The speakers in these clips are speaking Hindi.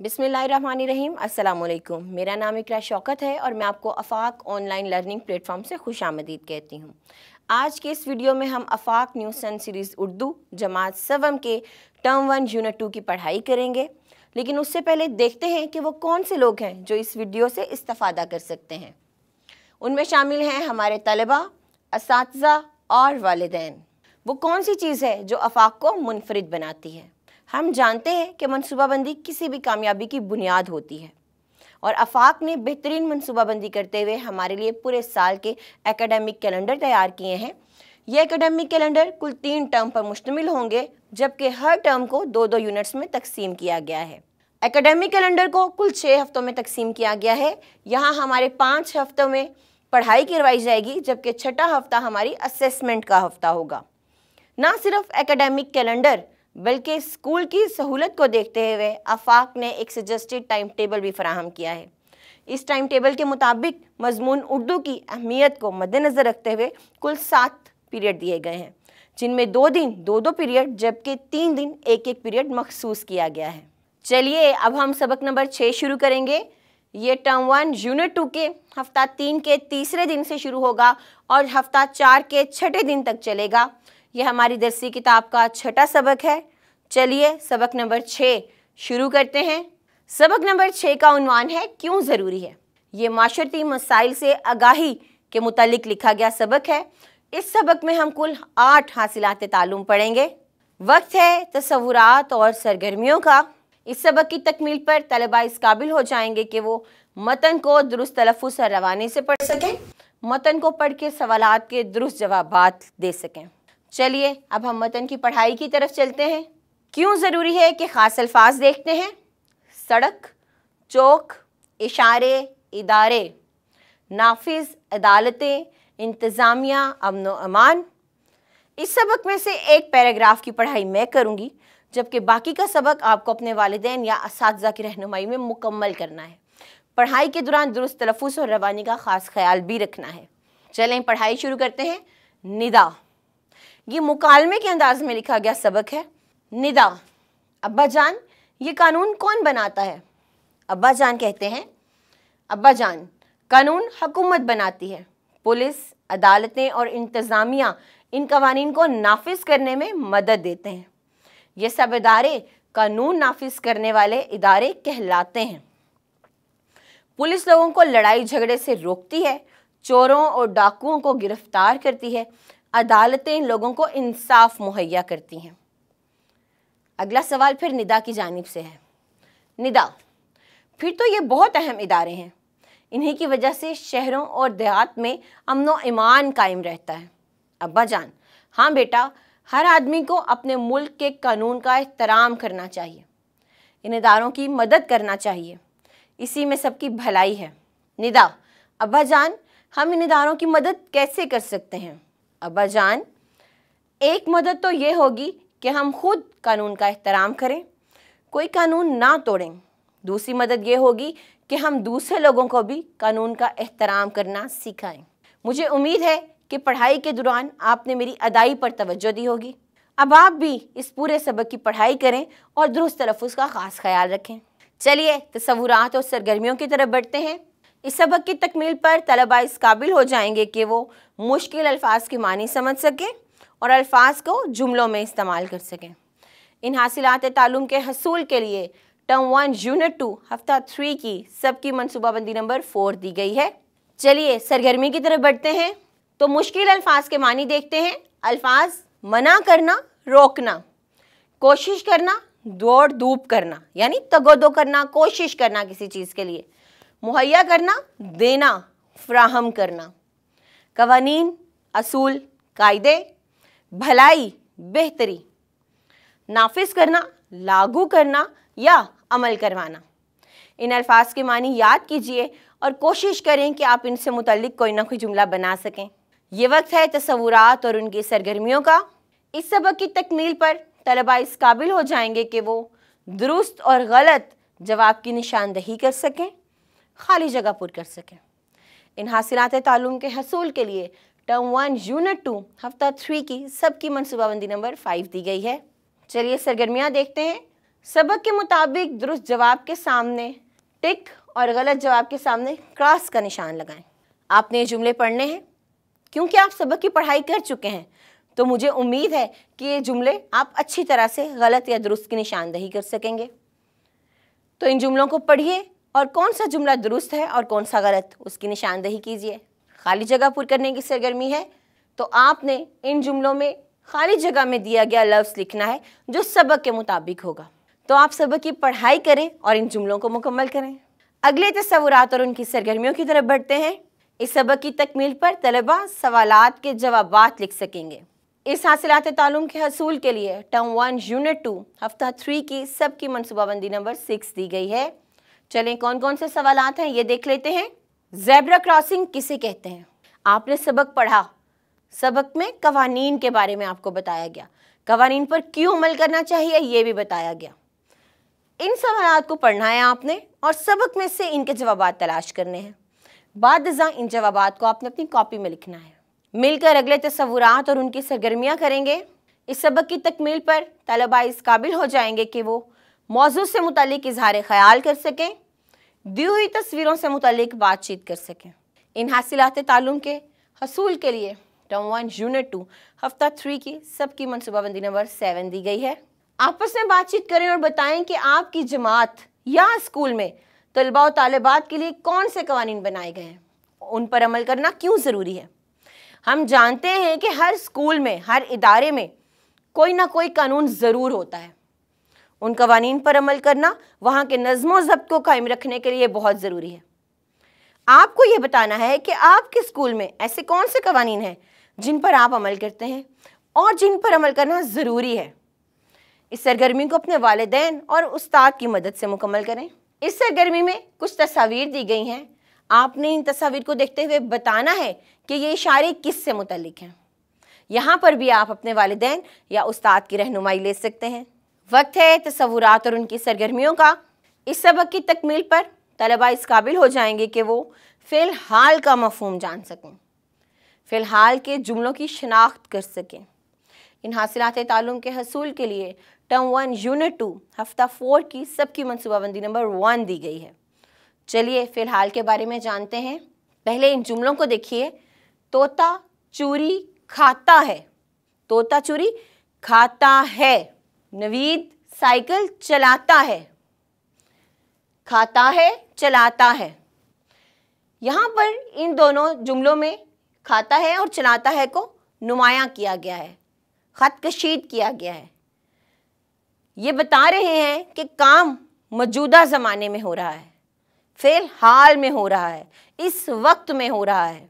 बिस्मिल्लाहिर्रहमानिर्रहीम। अस्सलामुअलैकुम। मेरा नाम इकरा शौकत है और मैं आपको अफाक ऑनलाइन लर्निंग प्लेटफॉर्म से खुशामदीद कहती हूँ। आज के इस वीडियो में हम अफाक न्यू सन सीरीज़ उर्दू जमात सवम के टर्म 1 यूनिट 2 की पढ़ाई करेंगे, लेकिन उससे पहले देखते हैं कि वो कौन से लोग हैं जो इस वीडियो से इस्तिफ़ादा कर सकते हैं। उनमें शामिल हैं हमारे तलबा, असातिज़ा और वालिदैन। वो कौन सी चीज़ है जो अफाक को मुनफरिद बनाती है? हम जानते हैं कि मनसूबाबंदी किसी भी कामयाबी की बुनियाद होती है और अफाक ने बेहतरीन मनसूबाबंदी करते हुए हमारे लिए पूरे साल के एकेडमिक कैलेंडर तैयार किए हैं। ये एकेडमिक कैलेंडर कुल 3 टर्म पर मुश्तमिल होंगे, जबकि हर टर्म को 2-2 यूनिट्स में तकसीम किया गया है। एकेडमिक कैलेंडर को कुल 6 हफ्तों में तकसीम किया गया है। यहाँ हमारे 5 हफ्तों में पढ़ाई करवाई जाएगी, जबकि छठा हफ्ता हमारी असेसमेंट का हफ्ता होगा। ना सिर्फ एकेडमिक कैलेंडर बल्कि स्कूल की सहूलत को देखते हुए अफाक ने एक सजेस्टेड टाइम टेबल भी फराहम किया है। इस टाइम टेबल के मुताबिक मजमून उर्दू की अहमियत को मद्देनज़र रखते हुए कुल 7 पीरियड दिए गए हैं, जिनमें 2 दिन 2-2 पीरियड जबकि 3 दिन 1-1 पीरियड मखसूस किया गया है। चलिए अब हम सबक नंबर 6 शुरू करेंगे। ये टर्म 1 यूनिट 2 के हफ्ता 3 के तीसरे दिन से शुरू होगा और हफ्ता 4 के छठे दिन तक चलेगा। यह हमारी दरसी किताब का छठा सबक है। चलिए सबक नंबर 6 शुरू करते हैं। सबक नंबर 6 का उन्वान है क्यों ज़रूरी है। ये माशरती मसाइल से आगाही के मुतालिक लिखा गया सबक है। इस सबक में हम कुल 8 हासिलात तालुम पढ़ेंगे। वक्त है तसव्वुरात और सरगर्मियों का। इस सबक की तकमील पर तलबा इस काबिल हो जाएंगे कि वो मतन को दुरुस्त तलफ़्फ़ुज़ और रवानी से पढ़ सकें, मतन को पढ़ के सवालात के दुरुस्त जवाबात दे सकें। चलिए अब हम मतन की पढ़ाई की तरफ चलते हैं। क्यों ज़रूरी है कि ख़ास अल्फाज देखते हैं। सड़क, चौक, इशारे, इदारे, नाफिज, अदालतें, इंतज़ामिया, अमन व अमान। इस सबक में से एक पैराग्राफ की पढ़ाई मैं करूँगी, जबकि बाकी का सबक आपको अपने वालिदैन या असातिज़ा की रहनुमाई में मुकम्मल करना है। पढ़ाई के दौरान दुरुस्त तलफ़्फ़ुज़ और रवानी का ख़ास ख्याल भी रखना है। चलें पढ़ाई शुरू करते हैं। निदा, ये मुकालमे के अंदाज में लिखा गया सबक है। निदा, अब्बा जान, ये कानून कौन बनाता है? अब्बा जान कहते हैं, अब्बा जान, कानून हुकूमत बनाती है। पुलिस, अदालतें और इंतज़ामिया इन कवानीन को नाफिज करने में मदद देते हैं। ये सब इदारे कानून नाफिज करने वाले इदारे कहलाते हैं। पुलिस लोगों को लड़ाई झगड़े से रोकती है, चोरों और डाकुओं को गिरफ्तार करती है। अदालतें लोगों को इंसाफ मुहैया करती हैं। अगला सवाल फिर निदा की जानिब से है। निदा, फिर तो ये बहुत अहम इदारे हैं। इन्हीं की वजह से शहरों और देहात में अमन व ईमान कायम रहता है। अब्बा जान, हाँ बेटा, हर आदमी को अपने मुल्क के कानून का एहतराम करना चाहिए, इन इदारों की मदद करना चाहिए, इसी में सबकी भलाई है। निदा, अब्बा जान, हम इन इदारों की मदद कैसे कर सकते हैं? अब्बा जान, एक मदद तो ये होगी कि हम खुद कानून का एहतराम करें, कोई कानून ना तोड़ें। दूसरी मदद ये होगी कि हम दूसरे लोगों को भी कानून का एहतराम करना सिखाएं। मुझे उम्मीद है कि पढ़ाई के दौरान आपने मेरी अदाई पर तवज्जो दी होगी। अब आप भी इस पूरे सबक की पढ़ाई करें और दुरुस्त तलफ़्फ़ुज़ का ख़ास ख्याल रखें। चलिए तसव्वुरात और सरगर्मियों की तरफ बढ़ते हैं। इस सबक की तकमील पर तलबा इस काबिल हो जाएंगे कि वो मुश्किल अल्फाज की मानी समझ सकें और अल्फाज को जुमलों में इस्तेमाल कर सकें। इन हासिलात तालुम के हसूल के लिए टर्म 1 यूनिट 2 हफ्ता 3 की सबकी मनसूबाबंदी नंबर 4 दी गई है। चलिए सरगर्मी की तरफ बढ़ते हैं। तो मुश्किल अल्फाज के मानी देखते हैं। अल्फाज मना करना, रोकना, कोशिश करना, दौड़ धूप करना यानी तगोदो करना, कोशिश करना किसी चीज़ के लिए, मुहैया करना, देना, फ्राहम करना, कवानीन, असूल, कायदे, भलाई, बेहतरी, नाफिज करना, लागू करना या अमल करवाना। इन अल्फाज के मानी याद कीजिए और कोशिश करें कि आप इनसे मुतल्लिक कोई ना कोई जुमला बना सकें। ये वक्त है तसव्वुरात और उनकी सरगर्मियों का। इस सबक की तकमील पर तलबा इस काबिल हो जाएंगे कि वो दुरुस्त और गलत जवाब की निशानदही कर सकें, खाली जगह पुर कर सकें। इन हासिलात तालुम के हसूल के लिए टर्म 1 यूनिट 2 हफ्ता 3 की सबकी मनसूबाबंदी नंबर 5 दी गई है। चलिए सरगर्मियाँ देखते हैं। सबक के मुताबिक दुरुस्त जवाब के सामने टिक और गलत जवाब के सामने क्रॉस का निशान लगाएं। आपने ये जुमले पढ़ने हैं। क्योंकि आप सबक की पढ़ाई कर चुके हैं तो मुझे उम्मीद है कि ये जुमले आप अच्छी तरह से गलत या दुरुस्त की निशानदही कर सकेंगे। तो इन जुमलों को पढ़िए और कौन सा जुमला दुरुस्त है और कौन सा गलत उसकी निशानदही कीजिए। खाली जगह पूरी करने की सरगर्मी है, तो आपने इन जुमलों में खाली जगह में दिया गया लफ्ज़ लिखना है जो सबक के मुताबिक होगा। तो आप सबक की पढ़ाई करें और इन जुमलों को मुकम्मल करें। अगले तस्वुरात और उनकी सरगर्मियों की तरफ बढ़ते हैं। इस सबक की तकमील पर तलबा सवालात के जवाबात लिख सकेंगे। इस हासिलात तालुम के हसूल के लिए टर्म 1 यूनिट 2 हफ्ता 3 की सबकी मनसूबाबंदी नंबर 6 दी गई है। चलें कौन कौन से सवालात हैं ये देख लेते हैं। ज़ेब्रा क्रॉसिंग किसे कहते हैं? आपने सबक पढ़ा। सबक में कवानीन के बारे में आपको बताया गया, कवानीन पर क्यों अमल करना चाहिए ये भी बताया गया। इन सवालात को पढ़ना है आपने और सबक में से इनके जवाबात तलाश करने हैं। बाद इन जवाबात को आपने अपनी कॉपी में लिखना है। मिलकर अगले तस्वुरात और उनकी सरगर्मियाँ करेंगे। इस सबक की तकमील पर तलबा इस काबिल हो जाएंगे कि वो मौजू से मुतालिक इजहार ख्याल कर सकें, दी हुई तस्वीरों से मुतालिक बातचीत कर सकें। इन हासिलात तालुम के हसूल के लिए टर्म 1 यूनिट 2 हफ्ता 3 की सबकी मनसूबाबंदी नंबर 7 दी गई है। आपस में बातचीत करें और बताएं कि आपकी जमात या स्कूल में तलबा और तालिबात के लिए कौन से कवानीन बनाए गए हैं, उन पर अमल करना क्यों ज़रूरी है। हम जानते हैं कि हर स्कूल में, हर इदारे में कोई ना कोई कानून ज़रूर होता है। उन कवानीन पर अमल करना वहाँ के नज़्म व ज़ब्त को कायम रखने के लिए बहुत ज़रूरी है। आपको ये बताना है कि आपके स्कूल में ऐसे कौन से कवानीन हैं जिन पर आप अमल करते हैं और जिन पर अमल करना ज़रूरी है। इस सरगर्मी को अपने वालिदैन और उस्ताद की मदद से मुकम्मल करें। इस सरगर्मी में कुछ तस्वीर दी गई हैं। आपने इन तस्वीर को देखते हुए बताना है कि ये इशारे किस से मुतल्लिक हैं। यहाँ पर भी आप अपने वालिदैन या उस्ताद की रहनुमाई ले सकते हैं। वक्त है तस्वुरात और उनकी सरगर्मियों का। इस सबक की तकमील पर तलबा इस काबिल हो जाएंगे कि वो फ़िलहाल का मफ़हूम जान सकें, फ़िलहाल के जुमलों की शनाख्त कर सकें। इन हासिलात तालुम के हसूल के लिए टर्म 1 यूनिट 2 हफ्ता 4 की सबकी मनसूबाबंदी नंबर 1 दी गई है। चलिए फ़िलहाल के बारे में जानते हैं। पहले इन जुमलों को देखिए। तोता चूरी खाता है। तोता चूरी खाता है। नवीद साइकिल चलाता है। खाता है, चलाता है। यहाँ पर इन दोनों जुमलों में खाता है और चलाता है को नुमायां किया गया है, ख़त कशीद किया गया है। ये बता रहे हैं कि काम मौजूदा ज़माने में हो रहा है, फ़िलहाल में हो रहा है, इस वक्त में हो रहा है।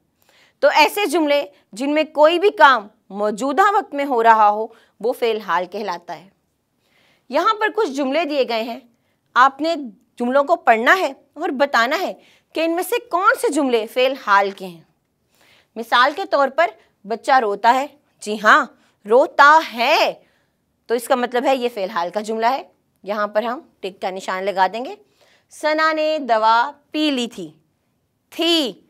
तो ऐसे जुमले जिनमें कोई भी काम मौजूदा वक्त में हो रहा हो वो फ़िलहाल कहलाता है। यहाँ पर कुछ जुमले दिए गए हैं। आपने जुमलों को पढ़ना है और बताना है कि इनमें से कौन से जुमले फ़िलहाल के हैं। मिसाल के तौर पर बच्चा रोता है। जी हाँ, रोता है, तो इसका मतलब है ये फ़िलहाल का जुमला है। यहाँ पर हम टिक का निशान लगा देंगे। सना ने दवा पी ली थी,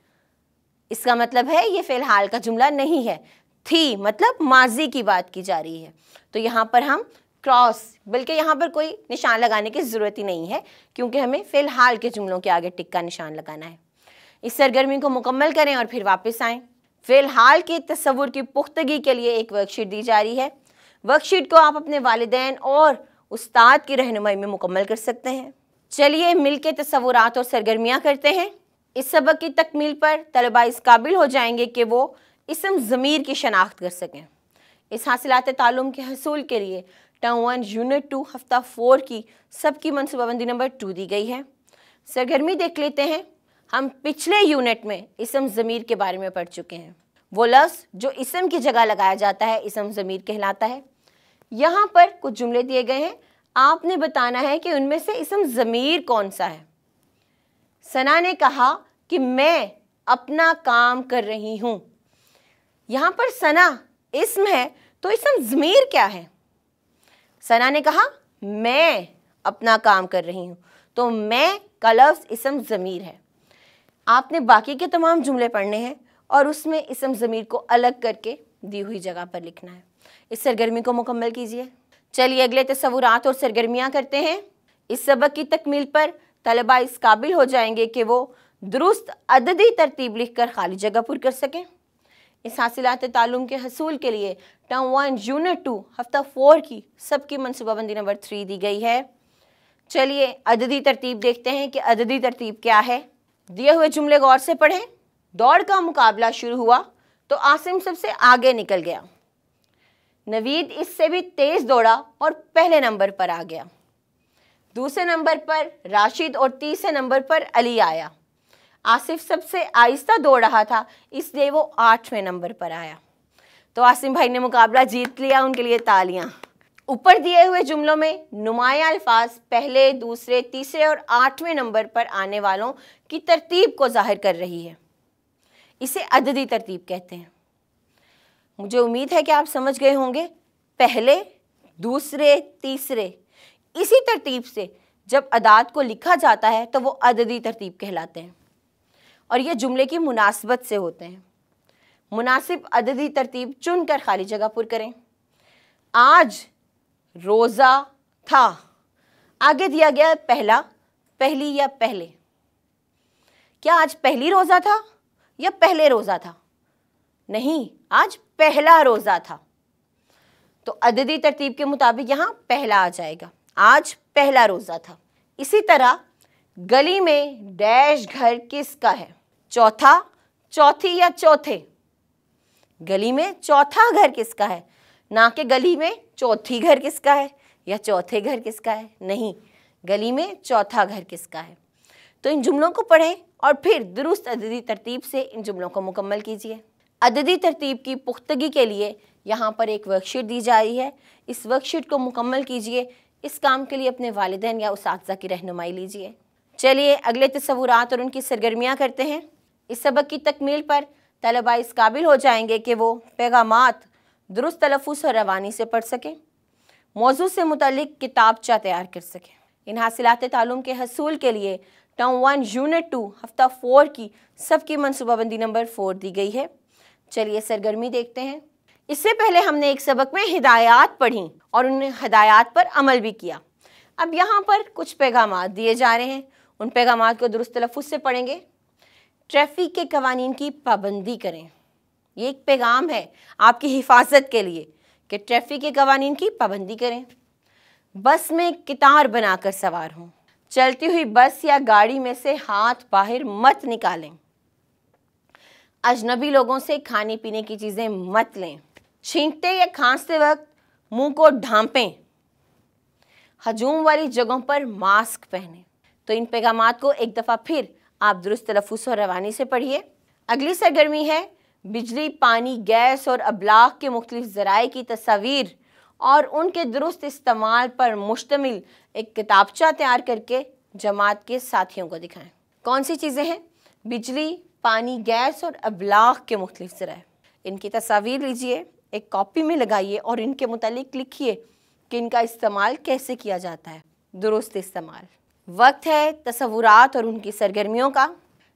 इसका मतलब है ये फ़िलहाल का जुमला नहीं है। थी मतलब माजी की बात की जा रही है, तो यहाँ पर हम क्रॉस, बल्कि यहाँ पर कोई निशान लगाने की ज़रूरत ही नहीं है क्योंकि हमें फ़िलहाल के जुमलों के आगे टिक का निशान लगाना है। इस सरगर्मी को मुकम्मल करें और फिर वापस आएँ। फ़िलहाल के तस्वुर की पुख्तगी के लिए एक वर्कशीट दी जा रही है। वर्कशीट को आप अपने वालिदैन और उस्ताद की रहनुमाई में मुकम्मल कर सकते हैं। चलिए मिलके तस्वुरात और सरगर्मियाँ करते हैं। इस सबक की तकमील पर तलबा इस काबिल हो जाएंगे कि वो इसम ज़मीर की शनाख्त कर सकें। इस हासिलात तालुम के हसूल के लिए टर्म 1 यूनिट 2 हफ्ता 4 की सबकी मनसूबाबंदी नंबर 2 दी गई है। सरगर्मी देख लेते हैं। हम पिछले यूनिट में इसम ज़मीर के बारे में पढ़ चुके हैं। वो लफ्ज़ जो इसम की जगह लगाया जाता है इसम ज़मीर कहलाता है। यहाँ पर कुछ जुमले दिए गए हैं। आपने बताना है कि उनमें से इसम ज़मीर कौन सा है। सना ने कहा कि मैं अपना काम कर रही हूँ। यहाँ पर सना इसम है, तो इसम ज़मीर क्या है? सना ने कहा मैं अपना काम कर रही हूँ, तो मैं का लफ्ज़ इसम ज़मीर है। आपने बाकी के तमाम जुमले पढ़ने हैं और उसमें इसम ज़मीर को अलग करके दी हुई जगह पर लिखना है। इस सरगर्मी को मुकम्मल कीजिए। चलिए अगले तसव्वुरात और सरगर्मियाँ करते हैं। इस सबक की तकमील पर तलबा इस काबिल हो जाएंगे कि वो दुरुस्त अददी तरतीब लिख कर खाली जगह पुर कर सकें। इस हासिलात तालुम के हसूल के लिए टर्म 1 यूनिट 2 हफ्ता 4 की सबकी मनसूबाबंदी नंबर 3 दी गई है। चलिए अददी तरतीब देखते हैं कि अददी तरतीब क्या है। दिए हुए जुमले गौर से पढ़ें। दौड़ का मुकाबला शुरू हुआ तो आसिम सबसे आगे निकल गया। नवीद इससे भी तेज़ दौड़ा और पहले नंबर पर आ गया। दूसरे नंबर पर राशिद और तीसरे नंबर पर अली आया। आसिफ सबसे आहिस्ता दौड़ रहा था, इसलिए वो 8वें नंबर पर आया। तो आसिम भाई ने मुकाबला जीत लिया, उनके लिए तालियां। ऊपर दिए हुए जुमलों में नुमाया अल्फाज पहले, दूसरे, तीसरे और 8वें नंबर पर आने वालों की तरतीब को जाहिर कर रही है। इसे अददी तरतीब कहते हैं। मुझे उम्मीद है कि आप समझ गए होंगे। पहले, दूसरे, तीसरे, इसी तरतीब से जब अदाद को लिखा जाता है तो वो अददी तरतीब कहलाते हैं और ये जुमले की मुनासिबत से होते हैं। मुनासिब अददी तरतीब चुनकर खाली जगह पुर करें। आज रोज़ा था, आगे दिया गया पहला, पहली या पहले। क्या आज पहली रोज़ा था या पहले रोज़ा था? नहीं, आज पहला रोज़ा था। तो अददी तरतीब के मुताबिक यहाँ पहला आ जाएगा। आज पहला रोज़ा था। इसी तरह गली में डैश घर किसका है? चौथा, चौथी या चौथे? गली में चौथा घर किसका है, ना कि गली में चौथी घर किसका है या चौथे घर किसका है। नहीं, गली में चौथा घर किसका है। तो इन जुमलों को पढ़ें और फिर दुरुस्त अददी तरतीब से इन जुमलों को मुकम्मल कीजिए। अददी तरतीब की पुख्तगी के लिए यहाँ पर एक वर्कशीट दी जा रही है। इस वर्कशीट को मुकम्मल कीजिए। इस काम के लिए अपने वालिदैन या उस्ताज़ा की रहनुमाई लीजिए। चलिए अगले तसव्वुरात और उनकी सरगर्मियाँ करते हैं। इस सबक की तकमील पर तलबा इस काबिल हो जाएंगे कि वो पैगामात दुरुस्त तलफ़्फ़ुज़ और रवानी से पढ़ सकें, मौजू से मुतल्लिक़ किताबचा तैयार कर सकें। इन हासिलात तालुम के हसूल के लिए टर्म 1 यूनिट 2 हफ्ता 4 की सबकी मनसूबाबंदी नंबर 4 दी गई है। चलिए सरगर्मी देखते हैं। इससे पहले हमने एक सबक में हिदायत पढ़ी और उन हिदायत पर अमल भी किया। अब यहाँ पर कुछ पैगामात दिए जा रहे हैं, उन पैगामात को दुरुस्त तलफ़्फ़ुज़ से पढ़ेंगे। ट्रैफिक के कवानीन की पाबंदी करें। ये एक पैगाम है आपकी हिफाजत के लिए कि ट्रैफिक के कवानीन की पाबंदी करें। बस में कितार बनाकर सवार हों। चलती हुई बस या गाड़ी में से हाथ बाहर मत निकालें। अजनबी लोगों से खाने पीने की चीज़ें मत लें। छींकते या खांसते वक्त मुंह को ढांपें। हजूम वाली जगहों पर मास्क पहनें। तो इन पैगामात को एक दफ़ा फिर आप दुरुस्त तलफ़्फ़ुज़ और रवानी से पढ़िए। अगली सरगर्मी है बिजली, पानी, गैस और अबलाग के मुख्तलिफ ज़राए की तस्वीर और उनके दुरुस्त इस्तेमाल पर मुश्तमिल एक किताबचा तैयार करके जमात के साथियों को दिखाएं। कौन सी चीज़ें हैं? बिजली, पानी, गैस और अबलाग के मुख्तलिफ ज़राए। इनकी तस्वीर लीजिए, एक कॉपी में लगाइए और इनके मुतालिक लिखिए कि इनका इस्तेमाल कैसे किया जाता है। दुरुस्त इस्तेमाल। वक्त है तसव्वुरात और उनकी सरगर्मियों का।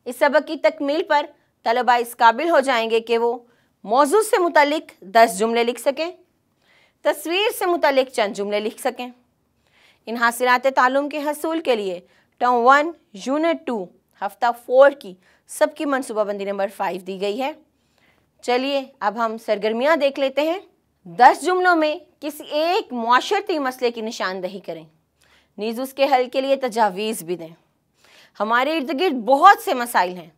इस सबक की तकमील पर तलबा इस काबिल हो जाएंगे कि वो मौजू से मुतल्लिक 10 जुमले लिख सकें, तस्वीर से मुतल्लिक चंद जुमले लिख सकें। इन हासिलात तालुम के हसूल के लिए टर्म 1 यूनिट 2 हफ्ता 4 की सबकी मनसूबाबंदी नंबर 5 दी गई है। चलिए अब हम सरगर्मियाँ देख लेते हैं। 10 जुमलों में किसी एक मुआशरती मसले की निशानदही करें, नीज़ उसके हल के लिए तजावीज़ भी दें। हमारे इर्द गिर्द बहुत से मसाइल हैं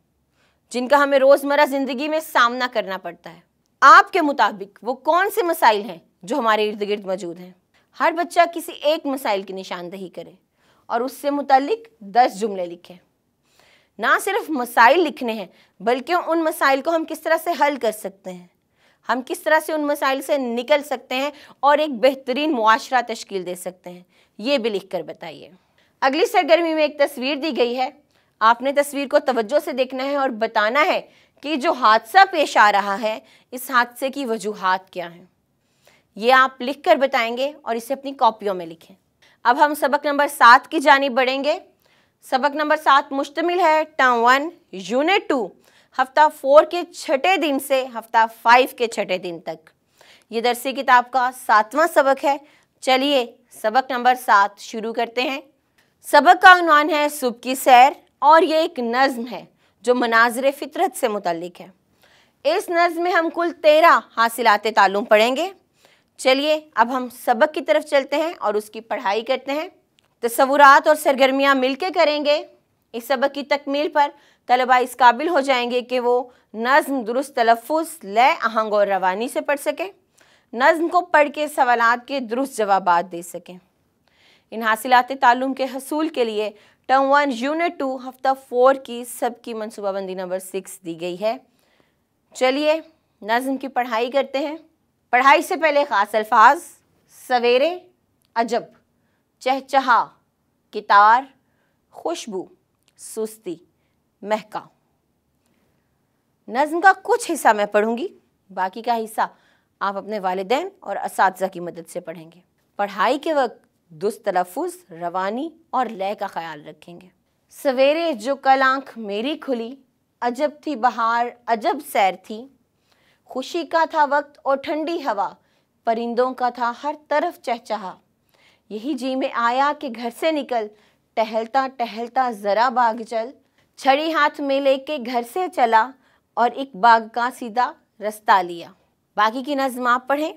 जिनका हमें रोज़मर्रा ज़िंदगी में सामना करना पड़ता है। आपके मुताबिक वो कौन से मसाइल हैं जो हमारे इर्द गिर्द मौजूद हैं? हर बच्चा किसी एक मसाइल की निशानदही करे और उससे मुतल्लिक 10 जुमले लिखें। ना सिर्फ मसाइल लिखने हैं बल्कि उन मसाइल को हम किस तरह से हल कर सकते हैं, हम किस तरह से उन मसाइल से निकल सकते हैं और एक बेहतरीन मुआशरा तश्कील दे सकते हैं, ये भी लिख कर बताइए। अगली सरगर्मी में एक तस्वीर दी गई है। आपने तस्वीर को तवज्जो से देखना है और बताना है कि जो हादसा पेश आ रहा है इस हादसे की वजूहात क्या हैं। ये आप लिख कर बताएंगे और इसे अपनी कॉपियों में लिखें। अब हम सबक नंबर 7 की जानिब बढ़ेंगे। सबक नंबर 7 मुश्तमिल है टर्म 1 यूनिट 2 हफ्ता 4 के 6ठे दिन से हफ्ता 5 के 6ठे दिन तक। ये दरसी किताब का 7वां सबक है। चलिए सबक नंबर 7 शुरू करते हैं। सबक का उन्वान है सुबह की सैर और ये एक नज़्म है जो मनाज़िर फितरत से मुतल्लिक है। इस नज़्म में हम कुल 13 हासिलाते ताल्लुम पढ़ेंगे। चलिए अब हम सबक की तरफ चलते हैं और उसकी पढ़ाई करते हैं। तसव्वुरात और सरगर्मियाँ मिलकर करेंगे। इस सबक की तकमील पर तलबा इस काबिल हो जाएंगे कि वो नज़्म दुरुस्त तलफ़्फ़ुज़, लय, आहंग और रवानी से पढ़ सकें, नज़्म को पढ़ के सवालात के दुरुस्त जवाबात दे सकें। इन हासिलात ताल्लुम के हसूल के लिए टर्म 1 यूनिट 2 हफ्ता 4 की सबकी मनसूबाबंदी नंबर 6 दी गई है। चलिए नज़्म की पढ़ाई करते हैं। पढ़ाई से पहले ख़ास अल्फाज: सवेरे, अजब, चहचहा, कितार, खुशबू, सुस्ती, महका। नज़्म का कुछ हिस्सा मैं पढ़ूंगी, बाकी का हिस्सा आप अपने वालिदैन और असातिज़ा की मदद से पढ़ेंगे। पढ़ाई के वक्त दुरुस्त तलफ़्फ़ुज़, रवानी और लय का ख्याल रखेंगे। सवेरे जो कल आँख मेरी खुली, अजब थी बहार, अजब सैर थी, खुशी का था वक्त और ठंडी हवा, परिंदों का था हर तरफ चहचहा, यही जी में आया कि घर से निकल, टहलता टहलता ज़रा बाग चल, छड़ी हाथ में लेके घर से चला और एक बाग का सीधा रास्ता लिया। बाकी की नज़्म आप पढ़ें।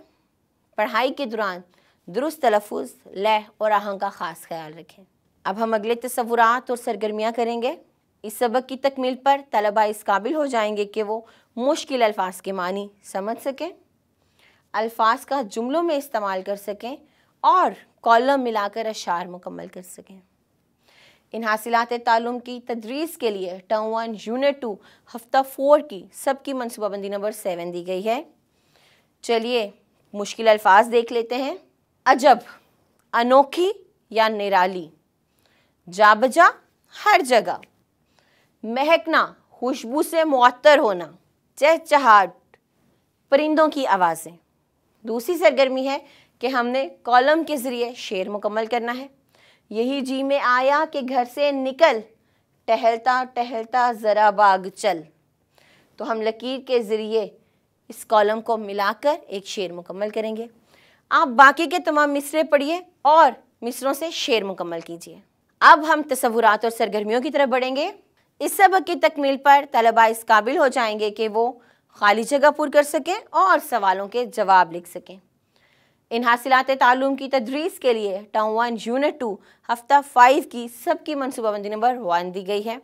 पढ़ाई के दौरान दुरुस्त तलफ़्फ़ुज़, लय और आहंग का ख़ास ख्याल रखें। अब हम अगले तसव्वुरात और सरगर्मियाँ करेंगे। इस सबक की तकमील पर तलबा इस काबिल हो जाएंगे कि वो मुश्किल अल्फाज के मानी समझ सकें, अल्फाज का जुमलों में इस्तेमाल कर सकें और कॉलम मिलाकर अशार मुकम्मल कर सकें। इन हासिलात ताल्लुम की तदरीस के लिए टर्म 1 यूनिट 2 हफ्ता 4 की सबकी मनसूबाबंदी नंबर 7 दी गई है। चलिए मुश्किल अल्फाज देख लेते हैं। अजब, अनोखी या निराली, जाबजा, हर जगह, महकना, खुशबू से मुअत्तर होना, चहचहाट, परिंदों की आवाज़ें। दूसरी सरगर्मी है कि हमने कॉलम के ज़रिए शेर मुकम्मल करना है। यही जी में आया कि घर से निकल, टहलता टहलता ज़रा बाग चल। तो हम लकीर के ज़रिए इस कॉलम को मिलाकर एक शेर मुकम्मल करेंगे। आप बाकी के तमाम मिसरे पढ़िए और मिसरों से शेर मुकम्मल कीजिए। अब हम तसव्वुरात और सरगर्मियों की तरफ बढ़ेंगे। इस सबक की तकमील पर तलबा इस काबिल हो जाएंगे कि वो खाली जगह पूर कर सकें और सवालों के जवाब लिख सकें। इन हासिलात ताल्लुम की तदरीस के लिए टर्म 1 यूनिट 2 हफ्ता 5 की सबकी मनसूबाबंदी नंबर 1 दी गई है।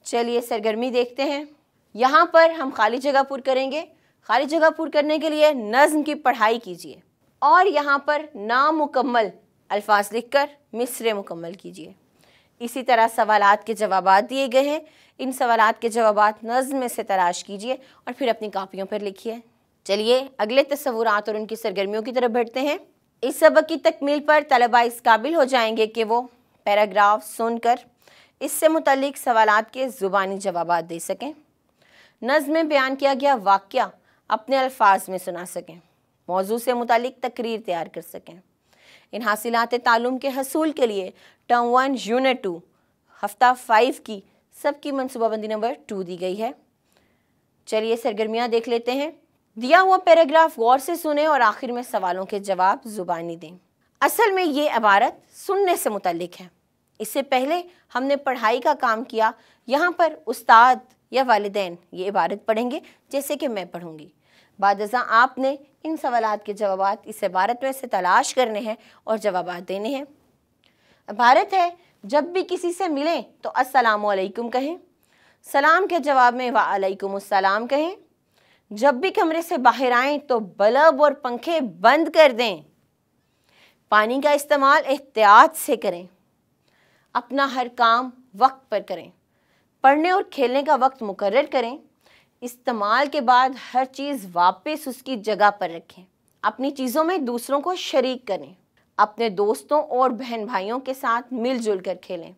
चलिए सरगर्मी देखते हैं। यहाँ पर हम खाली जगह पूर करेंगे। खाली जगह पूर करने के लिए नज़्म की पढ़ाई कीजिए और यहाँ पर नामुकम्मल अल्फाज लिखकर मिसरे मुकम्मल कीजिए। इसी तरह सवालात के जवाबात दिए गए हैं। इन सवालात के जवाबात नज़्म में से तलाश कीजिए और फिर अपनी कापियों पर लिखिए। चलिए अगले तसव्वुरात और उनकी सरगर्मियों की तरफ बढ़ते हैं। इस सबक की तकमील पर तलबा इस काबिल हो जाएंगे कि वो पैराग्राफ सुनकर इससे मुतल्लिक सवालात के ज़ुबानी जवाबात दे सकें, नज़्म में बयान किया गया वाक़या अपने अल्फाज में सुना सकें, मौजू से मुतल्लिक तकरीर तैयार कर सकें। इन हासिलात ताल्लुम के हसूल के लिए टर्म 1 यूनिट 2 हफ्ता 5 की सबकी मनसूबाबंदी नंबर 2 दी गई है। चलिए सरगर्मियाँ देख लेते हैं। दिया हुआ पैराग्राफ गौर से सुने और आखिर में सवालों के जवाब ज़ुबानी दें। असल में ये इबारत सुनने से मुतल्लिक है। इससे पहले हमने पढ़ाई का काम किया। यहाँ पर उस्ताद या वालिदैन ये इबारत पढ़ेंगे जैसे कि मैं पढ़ूँगी। बादज़ा आपने इन सवालात के जवाबात इस इबारत में से तलाश करने हैं और जवाबात देने हैं। इबारत है, जब भी किसी से मिलें तो अस्सलामु अलैकुम कहें, सलाम के जवाब में वालैकुमुस्सलाम कहें। जब भी कमरे से बाहर आएं तो बल्ब और पंखे बंद कर दें। पानी का इस्तेमाल एहतियात से करें। अपना हर काम वक्त पर करें। पढ़ने और खेलने का वक्त मुकर्रर करें। इस्तेमाल के बाद हर चीज़ वापस उसकी जगह पर रखें। अपनी चीज़ों में दूसरों को शरीक करें। अपने दोस्तों और बहन भाइयों के साथ मिलजुल कर खेलें।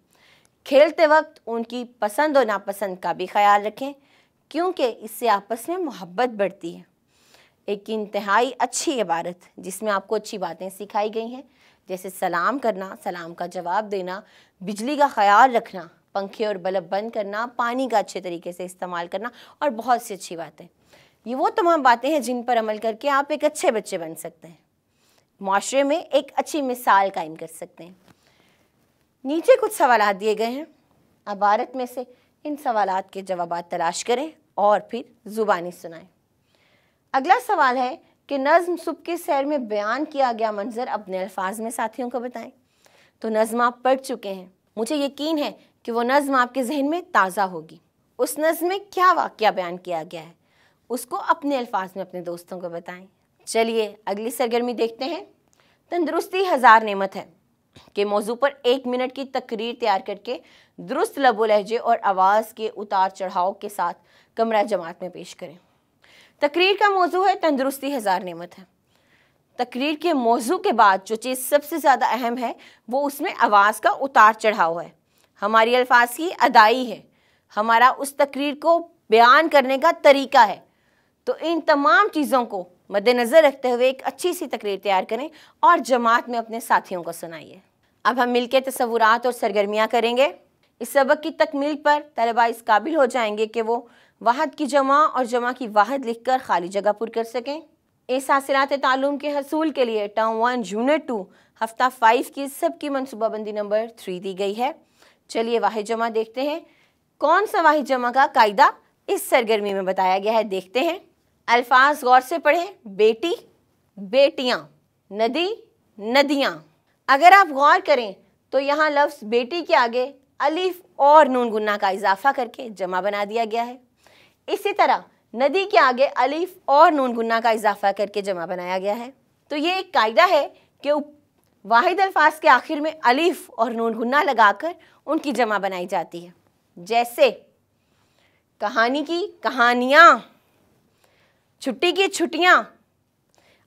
खेलते वक्त उनकी पसंद और नापसंद का भी ख्याल रखें, क्योंकि इससे आपस में मोहब्बत बढ़ती है। एक इंतहाई अच्छी इबारत जिसमें आपको अच्छी बातें सिखाई गई हैं, जैसे सलाम करना, सलाम का जवाब देना, बिजली का ख्याल रखना, पंखे और बल्ब बंद करना, पानी का अच्छे तरीके से इस्तेमाल करना और बहुत सी अच्छी बातें। ये वो तमाम बातें हैं जिन पर अमल करके आप एक अच्छे बच्चे बन सकते हैं। माशरे में एक अच्छी मिसाल कायम कर सकते हैं। नीचे कुछ सवालात दिए गए हैं, इबारत में से इन सवालात के जवाबात तलाश करें और फिर ज़ुबानी सुनाएं। अगला सवाल है कि नज़्म सुबह की सैर में बयान किया गया मंजर अपने अल्फाज में साथियों को बताएं। तो नज़्म आप पढ़ चुके हैं, मुझे यकीन है कि वो नज़्म आपके जहन में ताज़ा होगी। उस नज़्म में क्या वाक़या बयान किया गया है उसको अपने अल्फाज में अपने दोस्तों को बताएं। चलिए अगली सरगर्मी देखते हैं। तंदुरुस्ती हज़ार नेमत है के मौजू पर 1 मिनट की तकरीर तैयार करके दुरुस्त लबो लहजे और आवाज़ के उतार चढ़ाव के साथ कमरा जमात में पेश करें। तकरीर का मौजू है तंदुरुस्ती हज़ार नेमत है। तकरीर के मौजू के बाद जो चीज़ सबसे ज़्यादा अहम है वो उसमें आवाज़ का उतार चढ़ाव है, हमारी अल्फाज की अदाई है, हमारा उस तकरीर को बयान करने का तरीका है। तो इन तमाम चीज़ों को मद्देनज़र रखते हुए एक अच्छी सी तकरीर तैयार करें और जमात में अपने साथियों को सुनाइए। अब हम मिलकर तसव्वुरात और सरगर्मियाँ करेंगे। इस सबक की तकमील पर तलबा इस काबिल हो जाएंगे कि वो वाहद की जमा और जमा की वाहद लिखकर खाली जगह पुर कर सकें। इस हासिलात तालुम के हसूल के लिए टर्म 1 यूनिट 2 हफ्ता 5 की सबकी मनसूबाबंदी नंबर 3 दी गई है। चलिए वाहिद जमा देखते हैं। कौन सा वाहिद जमा का कायदा इस सरगर्मी में बताया गया है, देखते हैं। अल्फाज गौर से पढ़ें। बेटी, बेटियाँ, नदी, नदियाँ। अगर आप गौर करें तो यहाँ लफ्ज़ बेटी के आगे अलिफ और नून गुन्ना का इजाफा करके जमा बना दिया गया है। इसी तरह नदी के आगे अलिफ और नून गुन्ना का इजाफा करके जमा बनाया गया है। तो ये एक कायदा है कि वाहिद अल्फाज के आखिर में अलिफ और नून गुन्ना लगाकर उनकी जमा बनाई जाती है। जैसे कहानी की कहानियाँ, छुट्टी की छुट्टियाँ।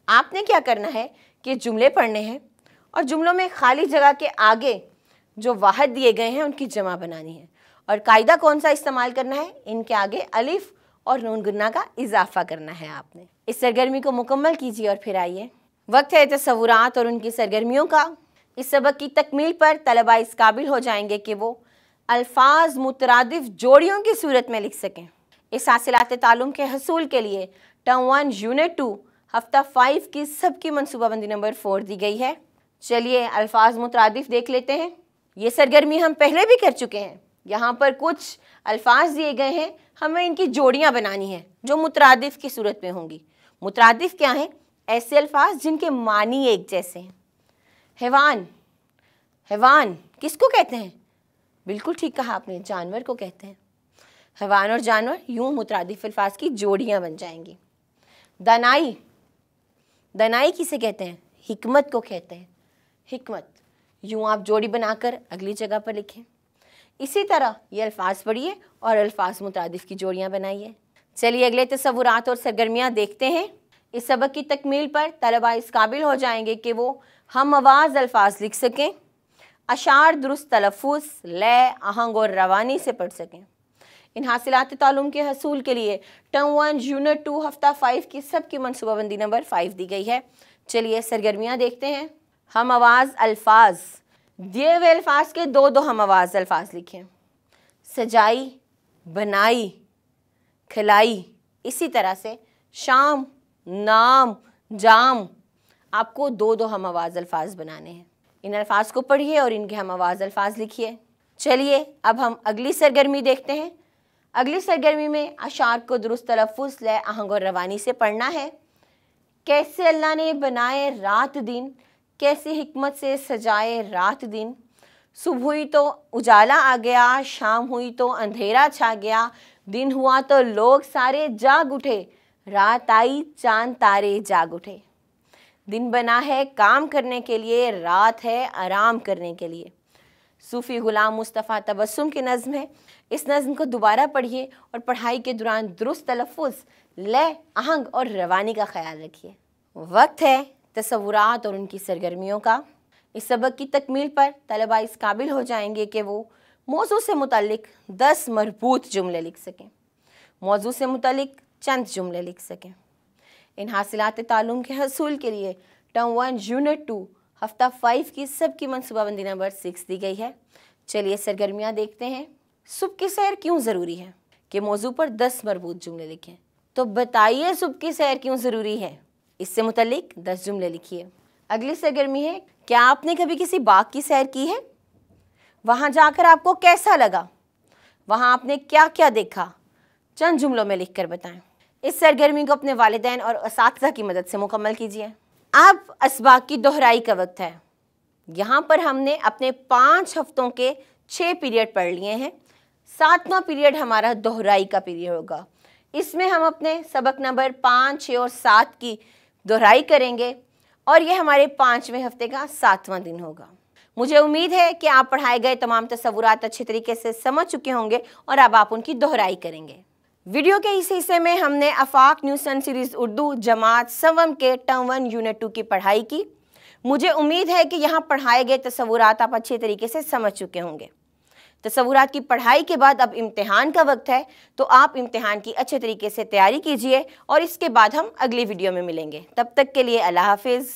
आपने क्या करना है कि जुमले पढ़ने हैं और जुमलों में खाली जगह के आगे जो वाहद दिए गए हैं उनकी जमा बनानी है। और कायदा कौन सा इस्तेमाल करना है, इनके आगे अलिफ और नून गुन्ना का इजाफा करना है। आपने इस सरगर्मी को मुकम्मल कीजिए और फिर आइए। वक्त है तसव्वुरात और उनकी सरगर्मियों का। इस सबक की तकमील पर तलबा इस काबिल हो जाएंगे कि वो अल्फाज मुतरादिफ जोड़ियों की सूरत में लिख सकें। इस हासिलात तालुम के हसूल के लिए टर्म 1 यूनिट 2 हफ्ता 5 की सबकी मनसूबाबंदी नंबर 4 दी गई है। चलिए अल्फाज मुतरादिफ देख लेते हैं। ये सरगर्मी हम पहले भी कर चुके हैं। यहाँ पर कुछ अल्फाज दिए गए हैं, हमें इनकी जोड़ियाँ बनानी हैं जो मुतरादिफ की सूरत में होंगी। मुतरादिफ क्या हैं? ऐसे अल्फाज जिनके मानी एक जैसे हैं। हैवान, हैवान किसको कहते हैं? बिल्कुल ठीक कहा आपने, जानवर को कहते हैं। हैवान और जानवर यूं मुतरादिफ अल्फाज की जोड़ियाँ बन जाएंगी। दानाई, दानाई किसे कहते हैं? हिकमत को कहते हैं। हिकमत यूं आप जोड़ी बनाकर अगली जगह पर लिखें। इसी तरह ये अल्फाज पढ़िए और अल्फाज मुतरादिफ की जोड़ियाँ बनाइए। चलिए अगले तसव्वुरात और सरगर्मियाँ देखते हैं। इस सबक की तकमील पर तलबा इस काबिल हो जाएंगे कि वो हम आवाज़ अल्फाज लिख सकें, अशार दुरुस्त तलफ़ुज़, लय, आहंग और रवानी से पढ़ सकें। इन हासिलात तालुम के हसूल के लिए टर्म 1 यूनिट 2 हफ्ता 5 की सबकी मनसूबाबंदी नंबर 5 दी गई है। चलिए सरगर्मियाँ देखते हैं। हम आवाज़ अल्फाज, दिए हुए अल्फाज के दो दो हम आवाज़ अल्फाज लिखें। सजाई, बनाई, खिलाई। इसी तरह से शाम, नाम, जाम। आपको दो दो हम आवाज़ अल्फाज बनाने हैं। इन अल्फाज को पढ़िए और इनके हम आवाज़ अल्फाज लिखिए। चलिए अब हम अगली सरगर्मी देखते हैं। अगली सरगर्मी में अशार को दुरुस्त तलफ़ुज़, लय, आहंग और रवानी से पढ़ना है। कैसे अल्लाह ने बनाए रात दिन, कैसी हिकमत से सजाए रात दिन। सुबह हुई तो उजाला आ गया, शाम हुई तो अंधेरा छा गया, दिन हुआ तो लोग सारे जाग उठे, रात आई चांद तारे जाग उठे। दिन बना है काम करने के लिए, रात है आराम करने के लिए। सूफ़ी गुलाम मुस्तफ़ा तबस्सुम की नज़्म है। इस नज़्म को दोबारा पढ़िए और पढ़ाई के दौरान दुरुस्त तलफ़ुज़, लय, आहंग और रवानी का ख्याल रखिए। वक्त है तसव्वुरात और उनकी सरगर्मियों का। इस सबक की तकमील पर तलबा इस काबिल हो जाएंगे कि वो मौजू से मुतल्लिक 10 मरबूत जुमले लिख सकें, मौजू से मुतल्लिक चंद जुमले लिख सकें। इन हासिलात तालुम के हसूल के लिए टर्म 1 यूनिट 2 हफ्ता 5 की सबकी मनसूबाबंदी नंबर 6 दी गई है। चलिए सरगर्मियाँ देखते हैं। सुबह की सैर क्यों ज़रूरी है कि मौजू पर 10 मरबूत जुमले लिखें। तो बताइए सुबह की सैर क्यों ज़रूरी है, इससे मुतल्लिक 10 जुमले लिखिए। अगली सरगर्मी है, क्या आपने कभी किसी बाग की सैर की है? वहाँ जाकर आपको कैसा लगा? वहाँ आपने क्या क्या देखा? चंद जुमलों में लिखकर बताएं। इस सरगर्मी को अपने वालिदैन और असातिज़ा की मदद से मुकम्मल कीजिए। अब असबाक की दोहराई का वक्त है। यहाँ पर हमने अपने 5 हफ्तों के 6 पीरियड पढ़ लिए हैं। 7वां पीरियड हमारा दोहराई का पीरियड होगा। इसमें हम अपने सबक नंबर 5, 6 और 7 की दोहराई करेंगे और ये हमारे 5वें हफ्ते का 7वां दिन होगा। मुझे उम्मीद है कि आप पढ़ाए गए तमाम तसव्वुरात अच्छे तरीके से समझ चुके होंगे और अब आप उनकी दोहराई करेंगे। वीडियो के इस हिस्से में हमने आफाक न्यूज़ सन सीरीज़ उर्दू जमात सवम के टर्म 1 यूनिट 2 की पढ़ाई की। मुझे उम्मीद है कि यहाँ पढ़ाए गए तसव्वुरात आप अच्छे तरीके से समझ चुके होंगे। तसव्वुरात की पढ़ाई के बाद अब इम्तिहान का वक्त है, तो आप इम्तिहान की अच्छे तरीके से तैयारी कीजिए और इसके बाद हम अगली वीडियो में मिलेंगे। तब तक के लिए अल्लाह हाफिज़।